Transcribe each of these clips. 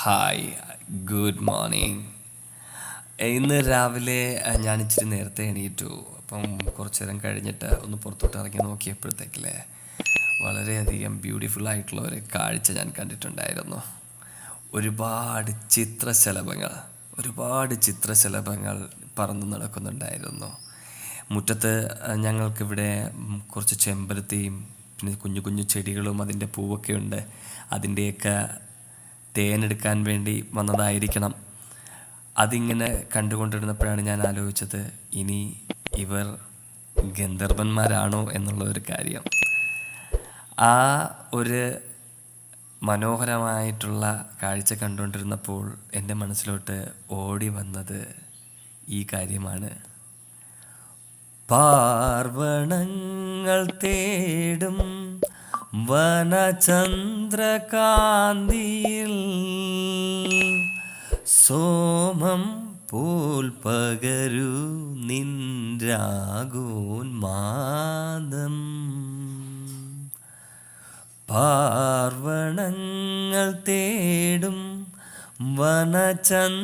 Hi, good morning. ഇന്ന് രാവിലെ ഞാൻ ഇച്ചിരി നേരത്തെ എണീറ്റു. അപ്പം കുറച്ച് നേരം കഴിഞ്ഞിട്ട് ഒന്ന് പുറത്തോട്ട് ഇറങ്ങി നോക്കിയപ്പോഴത്തേക്കില്ലേ വളരെയധികം ബ്യൂട്ടിഫുൾ ആയിട്ടുള്ള ഒരു കാഴ്ച ഞാൻ കണ്ടിട്ടുണ്ടായിരുന്നു. ഒരുപാട് ചിത്രശലഭങ്ങൾ പറന്ന് നടക്കുന്നുണ്ടായിരുന്നു. മുറ്റത്ത് ഞങ്ങൾക്കിവിടെ കുറച്ച് ചെമ്പരത്തിയും പിന്നെ കുഞ്ഞു കുഞ്ഞു ചെടികളും അതിൻ്റെ പൂവൊക്കെ ഉണ്ട്. അതിൻ്റെയൊക്കെ തേനെടുക്കാൻ വേണ്ടി വന്നതായിരിക്കണം. അതിങ്ങനെ കണ്ടുകൊണ്ടിരുന്നപ്പോഴാണ് ഞാൻ ആലോചിച്ചത്, ഇനി ഇവർ ഗന്ധർവന്മാരാണോ എന്നുള്ള ഒരു കാര്യം. ആ ഒരു മനോഹരമായിട്ടുള്ള കാഴ്ച കണ്ടുകൊണ്ടിരുന്നപ്പോൾ എൻ്റെ മനസ്സിലോട്ട് ഓടി വന്നത് ഈ കാര്യമാണ്. പാർവണങ്ങൾ തേടും വനചന്ദ്രകാന്തിയിൽ സോമം പോൽ പകരൂ നിൻരാഗോന്മാദം. പാർവണങ്ങൾ തേടും വനചന്ദ്രകാന്തിയിൽ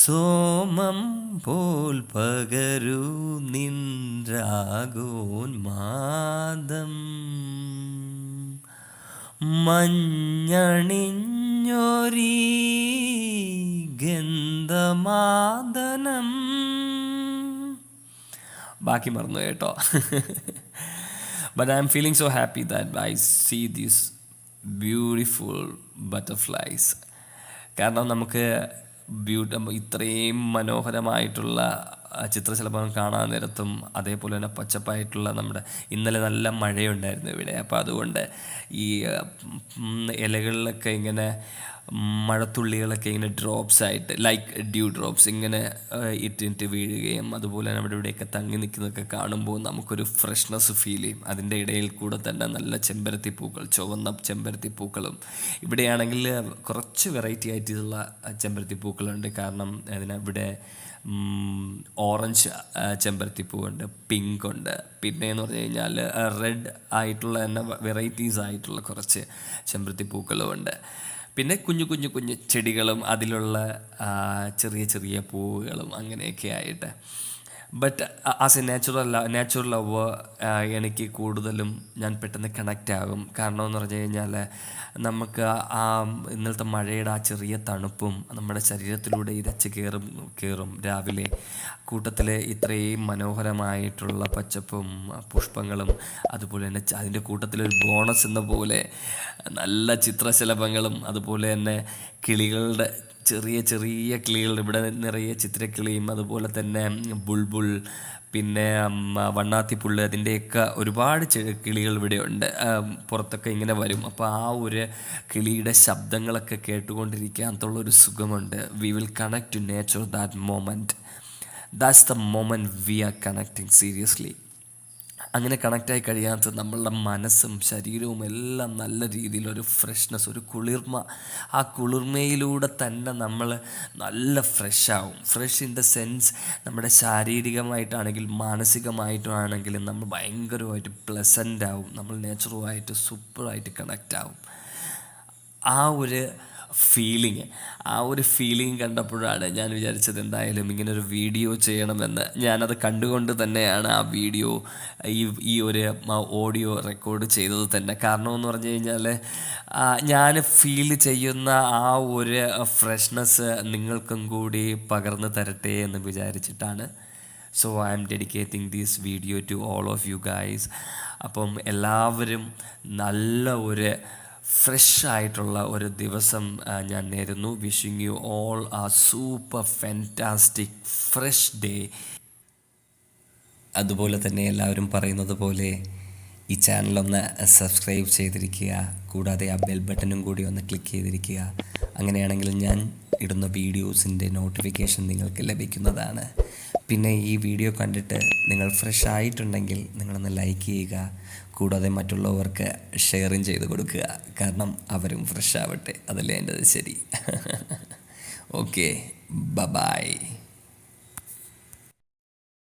സോമം പോൽ പകരൂ നിൻരാഗോന്മാദം. മഞ്ഞണിഞ്ഞൊരീ ഗന്ധമാദനം. ബാക്കി മറന്നു കേട്ടോ. But I'm feeling so happy that I see these beautiful butterflies. കാരണം നമുക്ക് ഇത്രയും മനോഹരമായിട്ടുള്ള ചിത്രശലഭം കാണാൻ നേരത്തും അതേപോലെ തന്നെ പച്ചപ്പായിട്ടുള്ള നമ്മുടെ ഇന്നലെ നല്ല മഴയുണ്ടായിരുന്നു ഇവിടെ. അപ്പോൾ അതുകൊണ്ട് ഈ ഇലകളിലൊക്കെ ഇങ്ങനെ മഴത്തുള്ളികളൊക്കെ ഇങ്ങനെ ഡ്രോപ്സ് ആയിട്ട് ലൈക്ക് ഡ്യൂ ഡ്രോപ്സ് ഇങ്ങനെ ഇട്ടിട്ട് വീഴുകയും അതുപോലെ തന്നെ അവിടെ ഇവിടെയൊക്കെ തങ്ങി നിൽക്കുന്നതൊക്കെ കാണുമ്പോൾ നമുക്കൊരു ഫ്രഷ്നെസ് ഫീൽ ചെയ്യും. അതിൻ്റെ ഇടയിൽ കൂടെ തന്നെ നല്ല ചെമ്പരത്തിപ്പൂക്കൾ, ചുവന്ന ചെമ്പരത്തിപ്പൂക്കളും. ഇവിടെയാണെങ്കിൽ കുറച്ച് വെറൈറ്റി ആയിട്ടുള്ള ചെമ്പരത്തിപ്പൂക്കളുണ്ട്. കാരണം ഇവിടെ ഓറഞ്ച് ചെമ്പരത്തിപ്പൂവുണ്ട്, പിങ്ക് ഉണ്ട്, പിന്നെ എന്ന് പറഞ്ഞു കഴിഞ്ഞാൽ റെഡ് ആയിട്ടുള്ള തന്നെ വെറൈറ്റീസ് ആയിട്ടുള്ള കുറച്ച് ചെമ്പരത്തിപ്പൂക്കളുമുണ്ട്. പിന്നെ കുഞ്ഞു കുഞ്ഞു കുഞ്ഞു ചെടികളും അതിലുള്ള ചെറിയ ചെറിയ പൂവുകളും അങ്ങനെയൊക്കെ ആയിട്ട്. But as A natural lover എനിക്ക് കൂടുതലും ഞാൻ പെട്ടെന്ന് കണക്റ്റ് ആകും. കാരണം എന്ന് പറഞ്ഞു കഴിഞ്ഞാൽ നമുക്ക് ആ ഇന്നലത്തെ മഴയുടെ ആ ചെറിയ തണുപ്പും നമ്മുടെ ശരീരത്തിലൂടെ ഇരച്ച് കയറും രാവിലെ. കൂട്ടത്തിൽ ഇത്രയും മനോഹരമായിട്ടുള്ള പച്ചപ്പും പുഷ്പങ്ങളും അതുപോലെ തന്നെ അതിൻ്റെ കൂട്ടത്തിലൊരു ബോണസ് എന്ന പോലെ നല്ല ചിത്രശലഭങ്ങളും അതുപോലെ തന്നെ കിളികളുടെ ചെറിയ ചെറിയ കിളികൾ, ഇവിടെ നിറയെ ചിത്രക്കിളിയും അതുപോലെ തന്നെ ബുൾബുൾ, പിന്നെ വണ്ണാത്തിപ്പുള്ള്, അതിൻ്റെയൊക്കെ ഒരുപാട് കിളികൾ ഇവിടെ ഉണ്ട്. പുറത്തൊക്കെ ഇങ്ങനെ വരും. അപ്പോൾ ആ ഒരു കിളിയുടെ ശബ്ദങ്ങളൊക്കെ കേട്ടുകൊണ്ടിരിക്കാത്തുള്ളൊരു സുഖമുണ്ട്. We will connect to nature that moment. That's the moment we are connecting seriously. അങ്ങനെ കണക്റ്റായി കഴിയാത്ത നമ്മളുടെ മനസ്സും ശരീരവും എല്ലാം നല്ല രീതിയിലൊരു ഫ്രഷ്നെസ്, ഒരു കുളിർമ. ആ കുളിർമയിലൂടെ തന്നെ നമ്മൾ നല്ല ഫ്രഷാവും. ഫ്രഷ് ഇൻ ദ സെൻസ് നമ്മുടെ ശാരീരികമായിട്ടാണെങ്കിലും മാനസികമായിട്ടാണെങ്കിലും നമ്മൾ ഭയങ്കരമായിട്ട് പ്ലസൻ്റ് ആവും. നമ്മൾ നേച്ചറുമായിട്ട് സൂപ്പറായിട്ട് കണക്റ്റ് ആവും. ആ ഒരു ഫീലിംഗ് കണ്ടപ്പോഴാണ് ഞാൻ വിചാരിച്ചത് എന്തായാലും ഇങ്ങനൊരു വീഡിയോ ചെയ്യണമെന്ന്. ഞാനത് കണ്ടുകൊണ്ട് തന്നെയാണ് ആ വീഡിയോ ഈ ഒരു ഓഡിയോ റെക്കോർഡ് ചെയ്തത് തന്നെ. കാരണം എന്ന് പറഞ്ഞു കഴിഞ്ഞാൽ ഞാൻ ഫീൽ ചെയ്യുന്ന ആ ഒരു ഫ്രഷ്നെസ് നിങ്ങൾക്കും കൂടി പകർന്നു തരട്ടെ എന്ന് വിചാരിച്ചിട്ടാണ്. So I am dedicating this video to all of you guys. അപ്പം എല്ലാവരും നല്ല ഒരു ഫ്രഷ് ആയിട്ടുള്ള ഒരു ദിവസം ഞാൻ നേരുന്നു. വിഷിങ് യു ഓൾ ആ സൂപ്പർ ഫാൻറ്റാസ്റ്റിക് ഫ്രഷ് ഡേ. അതുപോലെ തന്നെ എല്ലാവരും പറയുന്നത് പോലെ ഈ ചാനലൊന്ന് സബ്സ്ക്രൈബ് ചെയ്തിരിക്കുക. കൂടാതെ ആ ബെൽ ബട്ടണും കൂടി ഒന്ന് ക്ലിക്ക് ചെയ്തിരിക്കുക. അങ്ങനെയാണെങ്കിൽ ഞാൻ ഇടുന്ന വീഡിയോസിൻ്റെ നോട്ടിഫിക്കേഷൻ നിങ്ങൾക്ക് ലഭിക്കുന്നതാണ്. പിന്നെ ഈ വീഡിയോ കണ്ടിട്ട് നിങ്ങൾ ഫ്രഷ് ആയിട്ടുണ്ടെങ്കിൽ നിങ്ങളൊന്ന് ലൈക്ക് ചെയ്യുക. കൂടാതെ മറ്റുള്ളവർക്ക് ഷെയറും ചെയ്ത് കൊടുക്കുക. കാരണം അവരും ഫ്രഷ് ആവട്ടെ. അതല്ലേ എൻ്റെ ശരി. Okay, by.